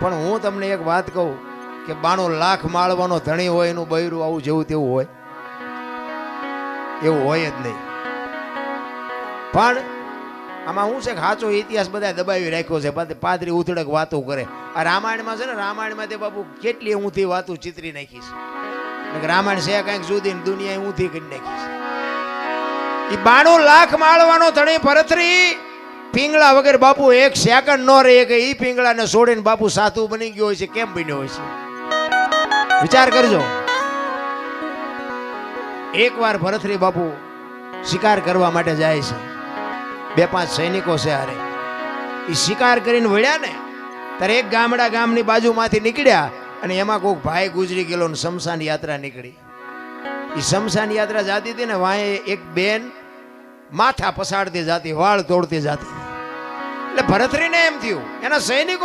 પણ હું તમને એક વાત કહું કે 92 લાખ માળવાનો ધણી હોય એનું બૈરું આવું જેવું તેવું હોય એવું હોય જ નહીં. પણ આમાં શું છે કે સાચો ઇતિહાસ બધા દબાવી રાખ્યો છે. પાદરી ઉથડક વાતો કરે. આ રામાયણમાં છે ને, રામાયણમાં તે બાપુ કેટલી ઊંધી વાતો ચિતરી નાખી છે. રામાયણ છે કંઈક જુદી ને દુનિયા ઊંધી કરી નાખી છે. એ 92 લાખ માળવાનો ધણી ભરથરી પિંગળા વગર બાપુ એક સેકન્ડ નો રહે કે ઈ પિંગળાને છોડીને બાપુ સાધુ બની ગયો હોય છે. કેમ બન્યો હોય છે? વિચાર કરજો. એકવાર ભરથરી બાપુ શિકાર કરવા માટે જાય છે. 2-5 સૈનિકો છે હારે. એ શિકાર કરીને વળ્યા ને ત્યારે એક ગામની બાજુમાંથી નીકળ્યા અને એમાં કોઈક ભાઈ ગુજરી ગયેલો ને શમશાન યાત્રા નીકળી. એ શમશાન યાત્રા જાતી હતી ને વાંહે એક બેન માથા પસાડતી જાતી, વાળ તોડતી જાતી. એટલે ભરથરીને એમ થયું એના સૈનિકો